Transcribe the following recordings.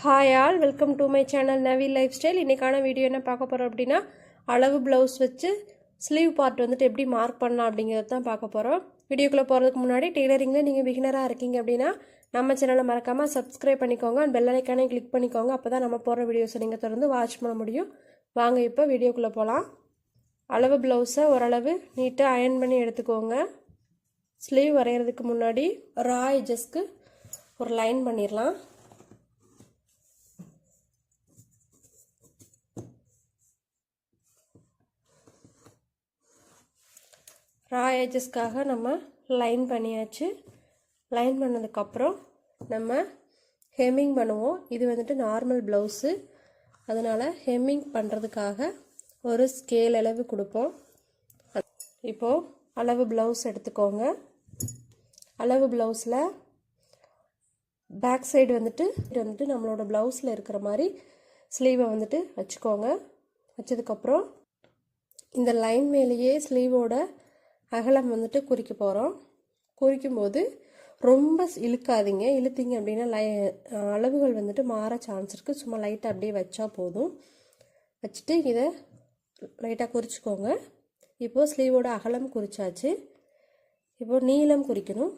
Hi all, welcome to my channel Navi life style. இன்றைக்கான video என்ன பார்க்க போகிறோம் அப்படின்னா, அளவு ப்ளவுஸ் வச்சு ஸ்லீவ் பார்ட் வந்துட்டு எப்படி மார்க் பண்ணலாம் அப்படிங்கிறது தான் பார்க்க போகிறோம். வீடியோக்குள்ளே போகிறதுக்கு முன்னாடி டெய்லரிங்கில் நீங்கள் பிகினராக இருக்கீங்க அப்படின்னா நம்ம சேனலை மறக்காமல் சப்ஸ்கிரைப் பண்ணிக்கோங்க அண்ட் பெல் ஐக்கானே கிளிக் பண்ணிக்கோங்க. அப்போ தான் நம்ம போகிற வீடியோஸை நீங்கள் தொடர்ந்து வாட்ச் பண்ண முடியும். வாங்க இப்போ வீடியோக்குள்ளே போகலாம். அளவு ப்ளவுஸை ஓரளவு நீட்டாக அயர்ன் பண்ணி எடுத்துக்கோங்க. ஸ்லீவ் வரைகிறதுக்கு முன்னாடி ரா எட்ஜஸ்க்கு ஒரு லைன் பண்ணிடலாம். ரா எட்ஜஸ்க்காக நம்ம லைன் பண்ணியாச்சு. லைன் பண்ணதுக்கப்புறம் நம்ம ஹெம்மிங் பண்ணுவோம். இது வந்துட்டு நார்மல் ப்ளவுஸு, அதனால் ஹெம்மிங் பண்ணுறதுக்காக ஒரு ஸ்கேல் அளவு கொடுப்போம். இப்போது அளவு ப்ளவுஸ் எடுத்துக்கோங்க. அளவு ப்ளவுஸில் பேக் சைடு வந்துட்டு நம்மளோட ப்ளவுஸில் இருக்கிற மாதிரி ஸ்லீவை வந்துட்டு வச்சுக்கோங்க. வச்சதுக்கப்புறம் இந்த லைன் மேலேயே ஸ்லீவோட அகலம் வந்துட்டு குறிக்க போகிறோம். குறிக்கும்போது ரொம்ப இழுக்காதீங்க. இழுத்தீங்க அப்படின்னா அளவுகள் வந்துட்டு மாற சான்ஸ் இருக்குது. சும்மா லைட்டாக அப்படியே வச்சா போதும். வச்சுட்டு இதை லைட்டாக குறிச்சிக்கோங்க. இப்போது ஸ்லீவோட அகலம் குறிச்சாச்சு. இப்போது நீளம் குறிக்கணும்.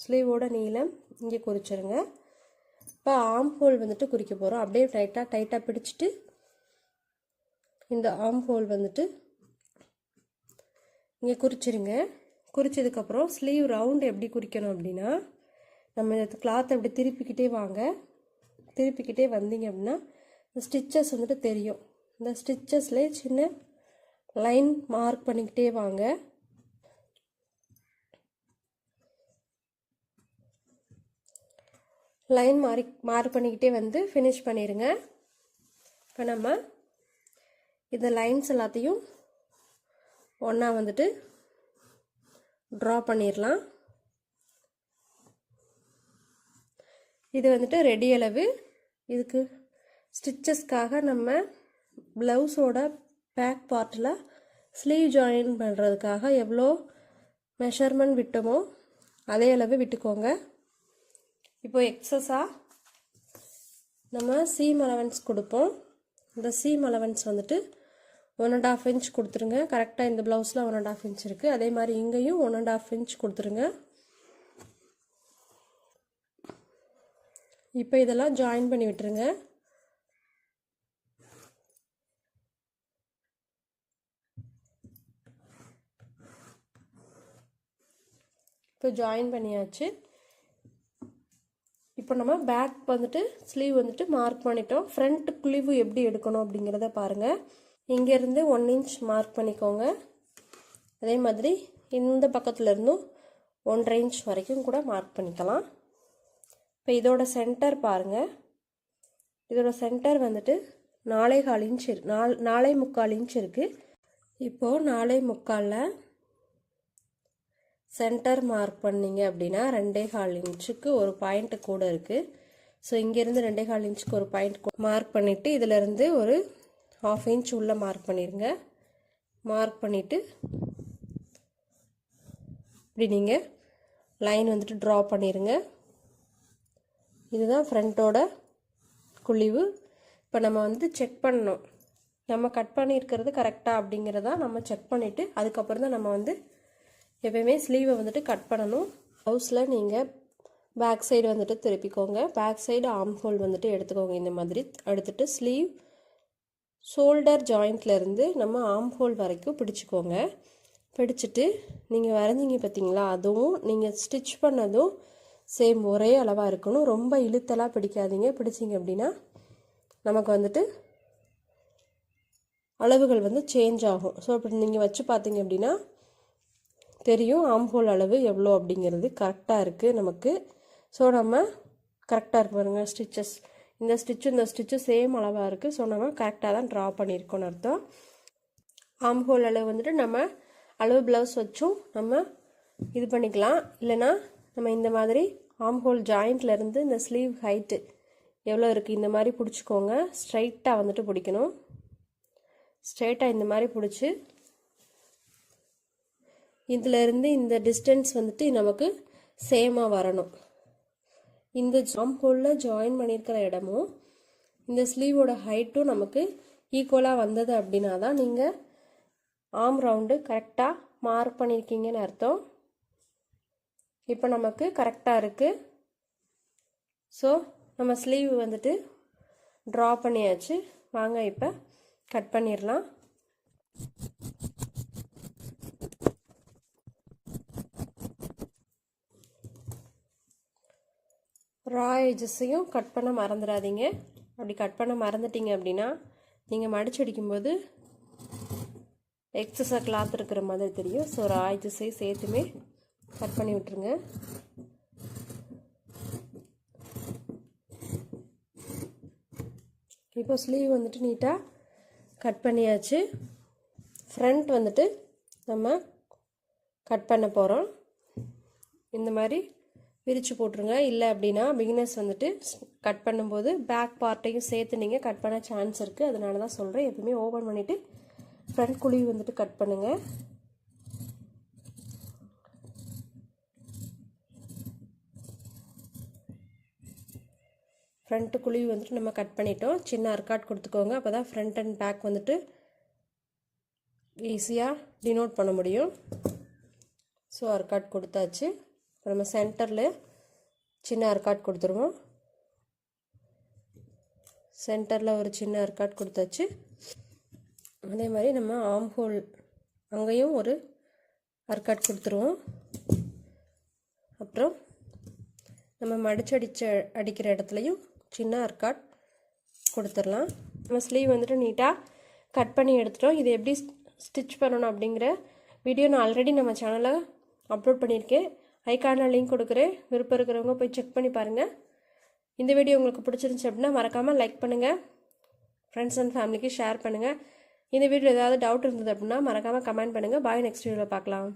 ஸ்லீவோட நீளம் இங்கே குறிச்சிருங்க. இப்போ ஆம் ஹோல் வந்துட்டு குறிக்க போகிறோம். அப்படியே டைட்டாக பிடிச்சிட்டு இந்த ஆம் ஹோல் வந்துட்டு இங்கே குறிச்சிருங்க. குறிச்சதுக்கப்புறம் ஸ்லீவ் ரவுண்டு எப்படி குறிக்கணும் அப்படின்னா, நம்ம இந்த கிளாத்தை அப்படி திருப்பிக்கிட்டே வாங்க. திருப்பிக்கிட்டே வந்தீங்க அப்படின்னா இந்த ஸ்டிச்சஸ் வந்துட்டு தெரியும். இந்த ஸ்டிச்சஸ்லேயே சின்ன லைன் மார்க் பண்ணிக்கிட்டே வாங்க. லைன் மார்க் பண்ணிக்கிட்டே வந்து ஃபினிஷ் பண்ணிடுங்க. இப்போ நம்ம இந்த லைன்ஸ் எல்லாத்தையும் ஒன்றா வந்துட்டு ட்ரா பண்ணிடலாம். இது வந்துட்டு ரெடி அளவு. இதுக்கு ஸ்டிச்சஸ்க்காக நம்ம ப்ளவுஸோட பேக் பார்ட்டில் ஸ்லீவ் ஜாயின் பண்ணுறதுக்காக எவ்வளோ மெஷர்மெண்ட் விட்டோமோ அதே அளவு விட்டுக்கோங்க. இப்போ எக்ஸஸாக நம்ம சீம் அலவன்ஸ் கொடுப்போம். இந்த சீம் அலவன்ஸ் வந்துட்டு 1.5 இன்ச் கொடுத்துருங்க. கரெக்டாக இந்த ப்ளவுஸில் 1.5 இன்ச் இருக்குது. அதே மாதிரி இங்கேயும் 1.5 இன்ச் கொடுத்துருங்க. இப்போ இதெல்லாம் ஜாயின் பண்ணி விட்டுருங்க. இப்போ ஜாயின் பண்ணியாச்சு. இப்போ நம்ம பேக் வந்துட்டு ஸ்லீவ் வந்துட்டு மார்க் பண்ணிட்டோம். ஃப்ரண்ட் குழிவு எப்படி எடுக்கணும் அப்படிங்கிறத பாருங்கள். இங்கேருந்து 1 இன்ச் மார்க் பண்ணிக்கோங்க. அதே மாதிரி இந்த பக்கத்துலேருந்தும் 1.5 இன்ச் வரைக்கும் கூட மார்க் பண்ணிக்கலாம். இப்போ இதோட சென்டர் பாருங்கள். இதோட சென்டர் வந்துட்டு 4.25 இன்ச் 4.25 இன்ச் இருக்குது. இப்போது 4.25 சென்டர் மார்க் பண்ணிங்க அப்படின்னா 2.25 இன்ச்சுக்கு ஒரு பாயிண்ட் கூட இருக்குது. ஸோ இங்கேருந்து 2.25 இன்ச்சுக்கு ஒரு பாயிண்ட் மார்க் பண்ணிவிட்டு இதிலேருந்து ஒரு 1/2 இன்ச் உள்ளே மார்க் பண்ணிடுங்க. மார்க் பண்ணிவிட்டு இப்படி நீங்கள் லைன் வந்துட்டு ட்ரா பண்ணிடுங்க. இதுதான் ஃப்ரண்ட்டோட குழிவு. இப்போ நம்ம வந்து செக் பண்ணணும், நம்ம கட் பண்ணியிருக்கிறது கரெக்டாக அப்படிங்கிறத நம்ம செக் பண்ணிவிட்டு அதுக்கப்புறம் தான் நம்ம வந்து எப்போயுமே ஸ்லீவை வந்துட்டு கட் பண்ணணும். ப்ளவுஸில் நீங்கள் பேக் சைடு வந்துட்டு திருப்பிக்கோங்க. பேக் சைடு ஆர்ம் ஹோல் வந்துட்டு எடுத்துக்கோங்க. இந்த மாதிரி எடுத்துகிட்டு ஸ்லீவ் ஷோல்டர் ஜாயிண்ட்லேருந்து நம்ம ஆர்ம் ஹோல் வரைக்கும் பிடிச்சிக்கோங்க. பிடிச்சிட்டு நீங்கள் வரைஞ்சிங்க பார்த்தீங்களா, அதுவும் நீங்கள் ஸ்டிச் பண்ணதும் சேம் ஒரே அளவாக இருக்கணும். ரொம்ப இழுத்தெல்லாம் பிடிக்காதீங்க. பிடிச்சிங்க அப்படின்னா நமக்கு வந்துட்டு அளவுகள் வந்து சேஞ்ச் ஆகும். ஸோ இப்படி நீங்கள் வச்சு பார்த்தீங்க அப்படின்னா தெரியும் ஆர்ம் ஹோல் அளவு எவ்வளோ அப்படிங்கிறது கரெக்டாக இருக்குது நமக்கு. ஸோ நம்ம கரெக்டாக இருக்கு பாருங்கள். ஸ்டிச்சஸ் இந்த ஸ்டிச்சும் சேம் அளவாக இருக்குது. ஸோ நம்ம கரெக்டாக தான் ட்ரா பண்ணியிருக்கோன்னு அர்த்தம். ஆர்ம் ஹோல் அளவு வந்துட்டு நம்ம அளவு ப்ளவுஸ் வச்சும் நம்ம இது பண்ணிக்கலாம். இல்லைனா நம்ம இந்த மாதிரி ஆர்ம் ஹோல் ஜாயிண்ட்லேருந்து இந்த ஸ்லீவ் ஹைட்டு எவ்வளோ இருக்குது இந்த மாதிரி பிடிச்சிக்கோங்க. ஸ்ட்ரைட்டாக வந்துட்டு பிடிக்கணும். ஸ்ட்ரைட்டாக இந்த மாதிரி பிடிச்சி இதிலேருந்து இந்த டிஸ்டன்ஸ் வந்துட்டு நமக்கு சேமாக வரணும். இந்த ஆம் ஹோலில் ஜாயின் பண்ணியிருக்கிற இடமும் இந்த ஸ்லீவோட ஹைட்டும் நமக்கு ஈக்குவலாக வந்தது அப்படின்னா தான் நீங்கள் ஆம் ரவுண்டு கரெக்டாக மார்க் பண்ணியிருக்கீங்கன்னு அர்த்தம். இப்போ நமக்கு கரெக்டாக இருக்குது. ஸோ நம்ம ஸ்லீவ் வந்துட்டு ட்ரா பண்ணியாச்சு. வாங்க இப்போ கட் பண்ணிடலாம். ரா எஜஸையும் கட் பண்ண மறந்துடாதீங்க. அப்படி கட் பண்ண மறந்துட்டீங்க அப்படின்னா நீங்கள் மடிச்சடிக்கும்போது எக்ஸஸாக கிளாத் இருக்கிற மாதிரி தெரியும். ஸோ ரா எஜஸையும் சேர்த்துமே கட் பண்ணி விட்டுருங்க. இப்போ ஸ்லீவ் வந்துட்டு நீட்டாக கட் பண்ணியாச்சு. ஃப்ரண்ட் வந்துட்டு நம்ம கட் பண்ண போகிறோம். இந்த மாதிரி விரித்து போட்டுருங்க. இல்லை அப்படின்னா பிகினர்ஸ் வந்துட்டு கட் பண்ணும்போது பேக் பார்ட்டையும் சேர்த்து நீங்கள் கட் பண்ண சான்ஸ் இருக்குது. அதனால தான் சொல்கிறேன், எப்பவுமே ஓப்பன் பண்ணிவிட்டு ஃப்ரண்ட் குழி வந்துட்டு கட் பண்ணுங்கள். ஃப்ரண்ட்டு குழி வந்துட்டு நம்ம கட் பண்ணிட்டோம். சின்ன அர்க்காட் கொடுத்துக்கோங்க. அப்போ தான் ஃப்ரண்ட் அண்ட் பேக் வந்துட்டு ஈஸியாக டினோட் பண்ண முடியும். ஸோ அர்க்காட் கொடுத்தாச்சு. இப்போ நம்ம சென்டரில் சின்ன அர்க்காட் கொடுத்துருவோம். சென்டரில் ஒரு சின்ன அர்க்காட் கொடுத்தாச்சு. அதே மாதிரி நம்ம ஆம் ஹோல் அங்கேயும் ஒரு அர்க்காட் கொடுத்துருவோம். அப்புறம் நம்ம அடிக்கிற இடத்துலையும் சின்ன அர்க்காட் கொடுத்துடலாம். நம்ம ஸ்லீவ் வந்துட்டு நீட்டாக கட் பண்ணி எடுத்துட்டோம். இது எப்படி ஸ்டிச் பண்ணணும் அப்படிங்கிற வீடியோ நான் ஆல்ரெடி நம்ம சேனலில் அப்லோட் பண்ணியிருக்கேன். ஐகார்டில் லிங்க் கொடுக்குறேன். விருப்பம் இருக்கிறவங்க போய் செக் பண்ணி பாருங்கள். இந்த வீடியோ உங்களுக்கு பிடிச்சிருந்துச்சு அப்படின்னா மறக்காமல் லைக் பண்ணுங்கள். ஃப்ரெண்ட்ஸ் அண்ட் ஃபேமிலிக்கு ஷேர் பண்ணுங்கள். இந்த வீடியோ ஏதாவது டவுட் இருந்தது அப்படின்னா மறக்காமல் கமெண்ட் பண்ணுங்கள். பாய், நெக்ஸ்ட் வீடியோவில் பார்க்கலாம்.